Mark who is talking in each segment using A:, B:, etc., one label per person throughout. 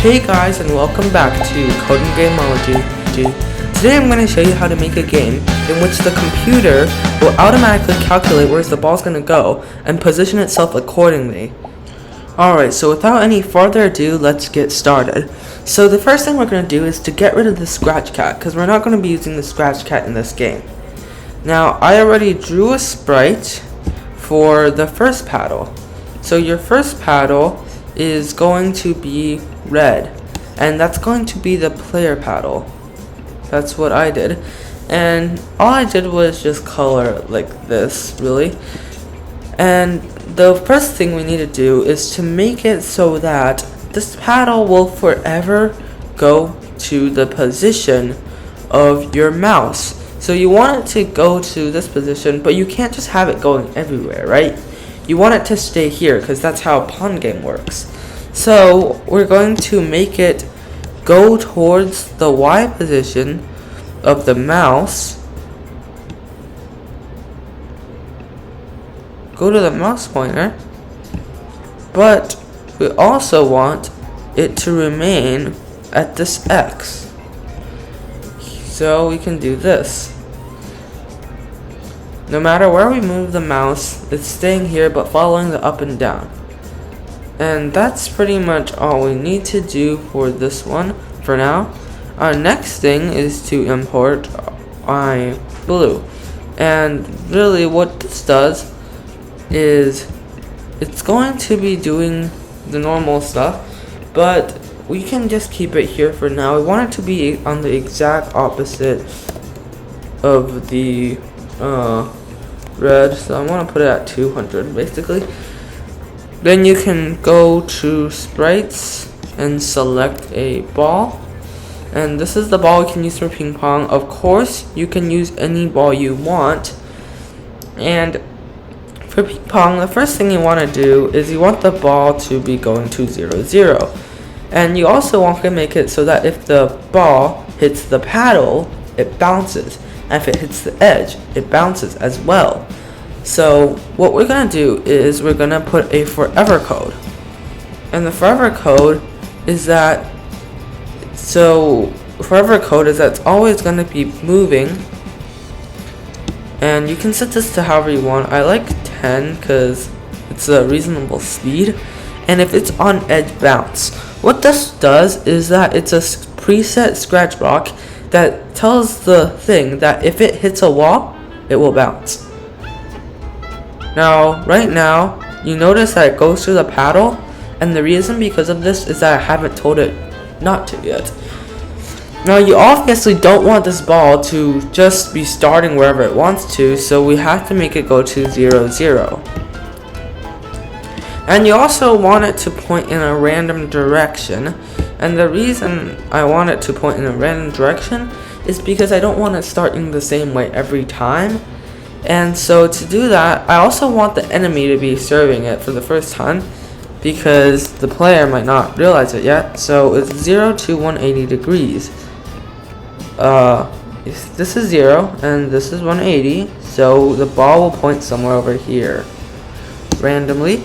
A: Hey guys, and welcome back to Code&Gamology. Today I'm going to show you how to make a game in which the computer will automatically calculate where the ball's going to go and position itself accordingly. Alright, so without any further ado, let's get started. So the first thing we're going to do is to get rid of the scratch cat, because we're not going to be using the scratch cat in this game. Now, I already drew a sprite for the first paddle. So your first paddle is going to be red, and that's going to be the player paddle. That's what I did, and all I did was just color like this, really. And the first thing we need to do is to make it so that this paddle will forever go to the position of your mouse. So you want it to go to this position, but you can't just have it going everywhere, right? You want it to stay here, because that's how Pong Game works. So we're going to make it go towards the Y position of the mouse. Go to the mouse pointer. But we also want it to remain at this X. So we can do this. No matter where we move the mouse, it's staying here but following the up and down. And that's pretty much all we need to do for this one for now. Our next thing is to import my blue. And really what this does is it's going to be doing the normal stuff, but we can just keep it here for now. We want it to be on the exact opposite of the red, so I want to put it at 200 basically. Then you can go to sprites and select a ball, and this is the ball we can use for ping pong. Of course you can use any ball you want, and for ping pong the first thing you want to do is you want the ball to be going to 0 0, and you also want to make it so that if the ball hits the paddle it bounces, and if it hits the edge it bounces as well. So what we're going to do is we're going to put a forever code, and the forever code is that it's always going to be moving, and you can set this to however you want. I like 10 because it's a reasonable speed, and if it's on edge, bounce. What this does is that it's a preset scratch block that tells the thing that if it hits a wall it will bounce. Now, right now, you notice that it goes through the paddle, and the reason because of this is that I haven't told it not to yet. Now, you obviously don't want this ball to just be starting wherever it wants to, so we have to make it go to 0 0. And you also want it to point in a random direction, and the reason I want it to point in a random direction is because I don't want it starting the same way every time. And so to do that, I also want the enemy to be serving it for the first time, because the player might not realize it yet. So it's 0 to 180 degrees. This is 0 and this is 180, so the ball will point somewhere over here randomly.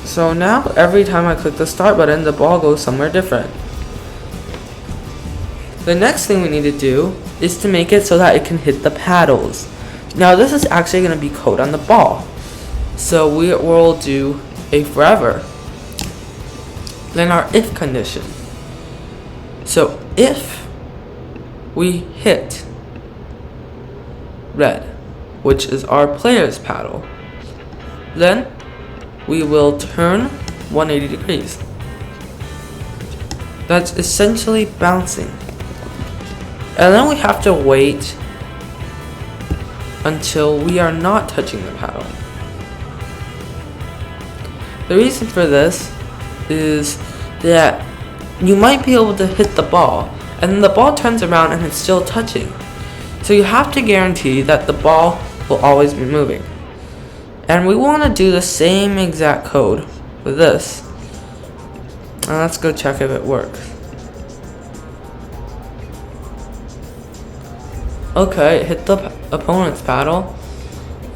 A: So now every time I click the start button, the ball goes somewhere different. The next thing we need to do is to make it so that it can hit the paddles. Now this is actually going to be code on the ball. So we will do a forever. Then our if condition. So if we hit red, which is our player's paddle, then we will turn 180 degrees. That's essentially bouncing. And then we have to wait until we are not touching the paddle. The reason for this is that you might be able to hit the ball, and then the ball turns around and it's still touching. So you have to guarantee that the ball will always be moving. And we want to do the same exact code with this. Now let's go check if it works. Okay, it hit the opponent's paddle,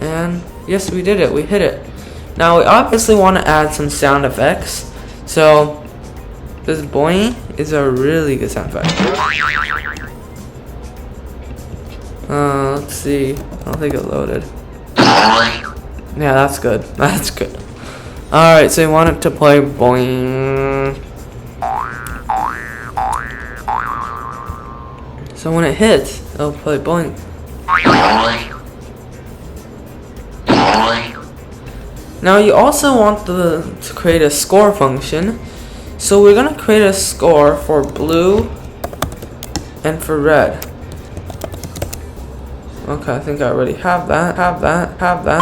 A: and yes, we did it, we hit it. Now we obviously want to add some sound effects, So this boing is a really good sound effect. Let's see. I don't think it loaded. Yeah, that's good. That's good. Alright, so you want it to play boing. So when it hits, it'll play boing. Now you also want to create a score function. So we're gonna create a score for blue and for red. Okay, I think I already have that. Have that.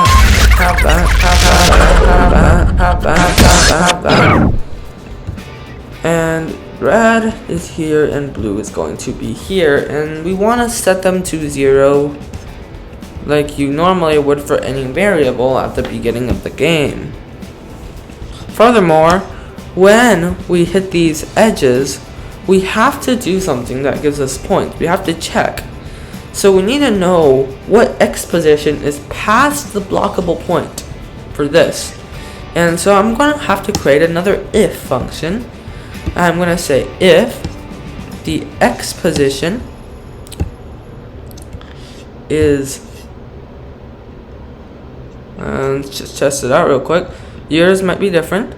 A: And red is here and blue is going to be here, and we want to set them to 0 like you normally would for any variable at the beginning of the game. Furthermore, when we hit these edges, we have to do something that gives us points. We have to check. So we need to know what X position is past the blockable point for this. And so I'm going to have to create another if function. I'm going to say if the X position is, let's just test it out real quick. Yours might be different,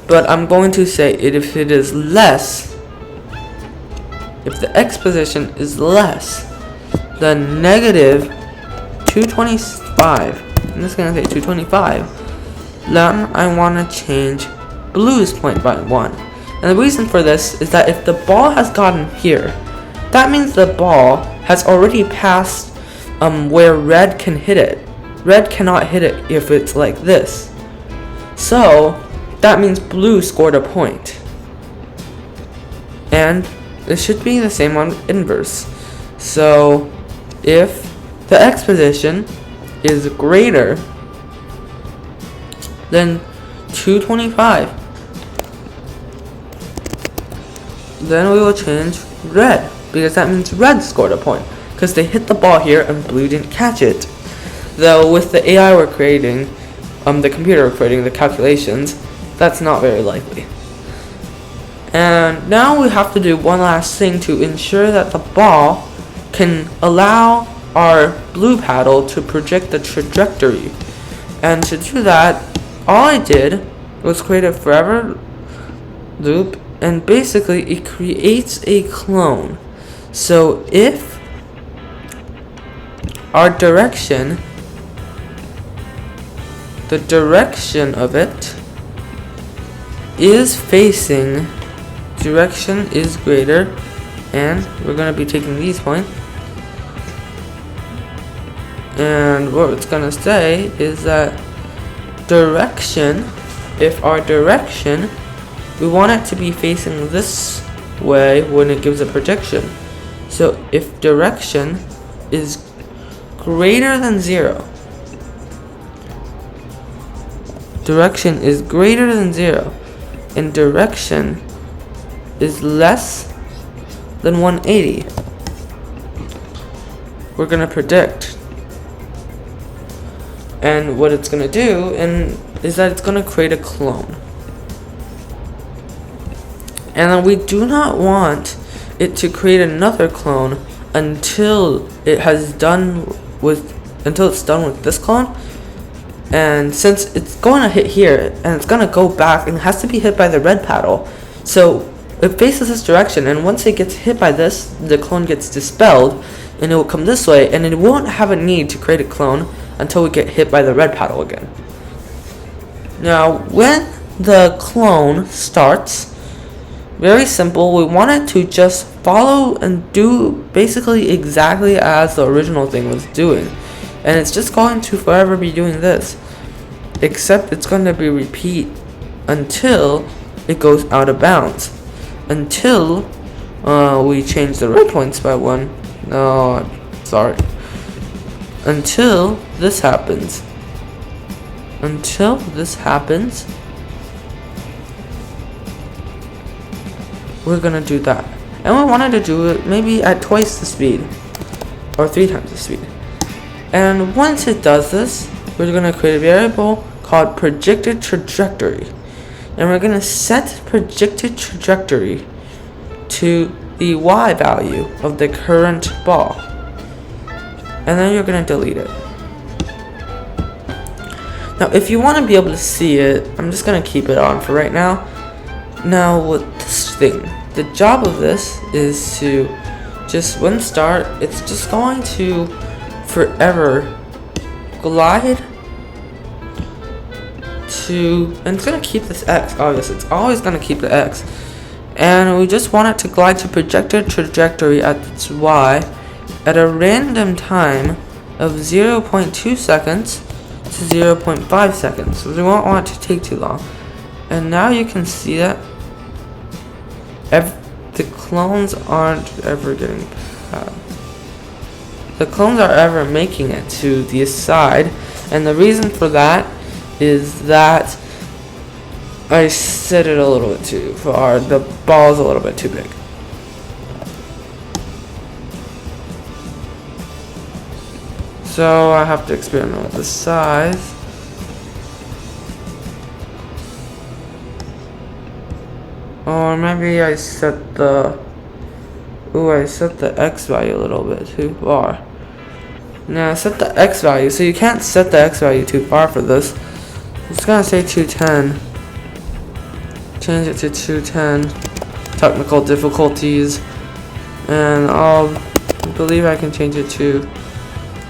A: but I'm going to say if it is less, if the X position is less than negative 225, I'm just going to say 225, then I want to change blue's point by 1. And the reason for this is that if the ball has gotten here, that means the ball has already passed where red can hit it. Red cannot hit it if it's like this. So that means blue scored a point. And it should be the same on inverse. So if the X position is greater than 225, then we will change red, because that means red scored a point, because they hit the ball here and blue didn't catch it. Though with the AI we're creating, the computer we're creating, the calculations, that's not very likely. And now we have to do one last thing to ensure that the ball can allow our blue paddle to project the trajectory. And to do that, all I did was create a forever loop, and basically it creates a clone. So if our direction, the direction of it is facing, direction is greater, and we're going to be taking these points, and what it's going to say is that direction, if our direction, we want it to be facing this way when it gives a projection. So if direction is greater than 0, direction is greater than 0, and direction is less than 180, we're going to predict. And what it's going to do is that it's going to create a clone. And then we do not want it to create another clone until it's done with this clone. And since it's going to hit here and it's going to go back and it has to be hit by the red paddle, so it faces this direction, and once it gets hit by this, the clone gets dispelled and it will come this way, and it won't have a need to create a clone until we get hit by the red paddle again. Now when the clone starts, very simple, we want it to just follow and do basically exactly as the original thing was doing. And it's just going to forever be doing this, except it's going to be repeat until it goes out of bounds, until we change the red points by 1. No, sorry. Until this happens. Until this happens, we're gonna do that. And we wanted to do it maybe at twice the speed, or 3 times the speed. And once it does this, we're gonna create a variable called predicted trajectory. and we're going to set projected trajectory to the y value of the current ball, and then you're going to delete it. Now if you want to be able to see it, I'm just going to keep it on for right now. Now with this thing, the job of this is to just when start, it's just going to forever glide to, and it's going to keep this x, obviously it's always going to keep the x, and we just want it to glide to projected trajectory at its y at a random time of 0.2 seconds to 0.5 seconds, so we won't want it to take too long. And now you can see that the clones aren't ever getting past. The clones are ever making it to the side, and the reason for that is that I set it a little bit too far. The ball is a little bit too big. So I have to experiment with the size. Or maybe I set the x value a little bit too far. Now set the x value, so you can't set the x value too far for this. It's gonna say 210. Change it to 210. Technical difficulties, and I believe I can change it to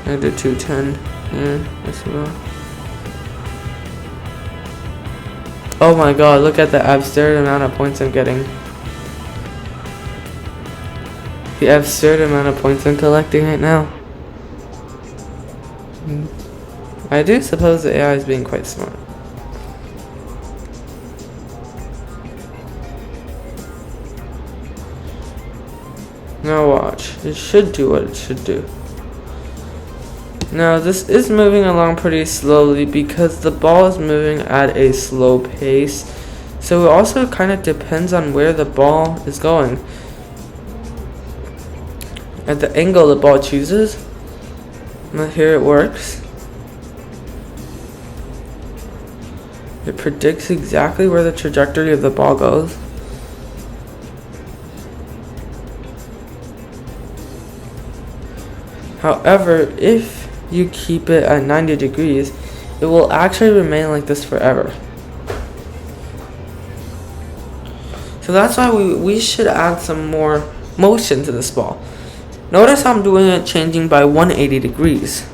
A: -210 here as well. Oh my god, look at the absurd amount of points I'm getting. The absurd amount of points I'm collecting right now. I do suppose the AI is being quite smart. Now watch, it should do what it should do. Now this is moving along pretty slowly because the ball is moving at a slow pace, so it also kind of depends on where the ball is going. At the angle the ball chooses. Now here it works. It predicts exactly where the trajectory of the ball goes. However, if you keep it at 90 degrees, it will actually remain like this forever. So that's why we should add some more motion to this ball. Notice I'm doing it changing by 180 degrees.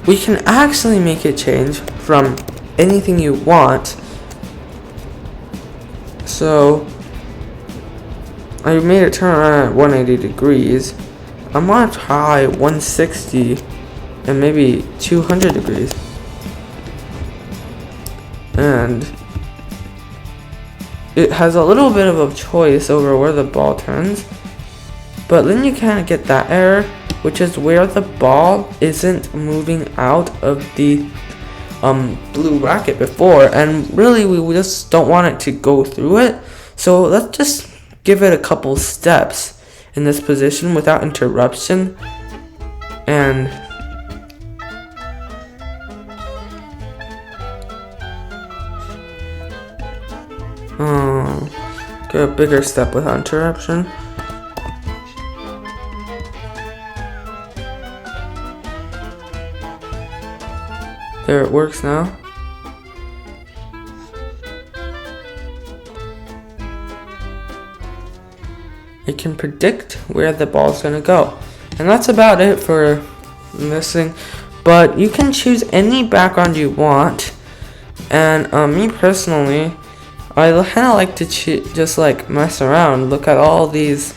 A: We can actually make it change from anything you want. So I made it turn around at 180 degrees. I'm gonna try 160 and maybe 200 degrees. And it has a little bit of a choice over where the ball turns, but then you kind of get that error, which is where the ball isn't moving out of the blue bracket before, and really we just don't want it to go through it. So let's just give it a couple steps in this position without interruption, and get a bigger step without interruption. There, it works now. It can predict where the ball's gonna go. And that's about it for this thing. But you can choose any background you want. And me personally, I kind of like to just like mess around, look at all these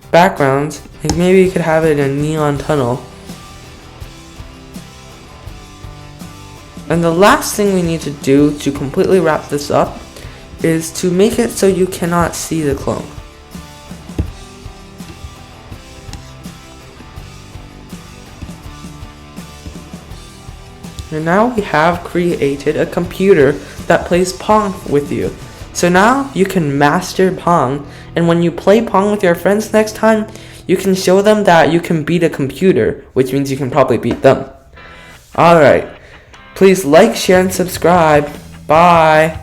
A: backgrounds. Like maybe you could have it in a neon tunnel. And the last thing we need to do to completely wrap this up is to make it so you cannot see the clone. And now we have created a computer that plays Pong with you. So now you can master Pong, and when you play Pong with your friends next time, you can show them that you can beat a computer, which means you can probably beat them. Alright, please like, share, and subscribe. Bye!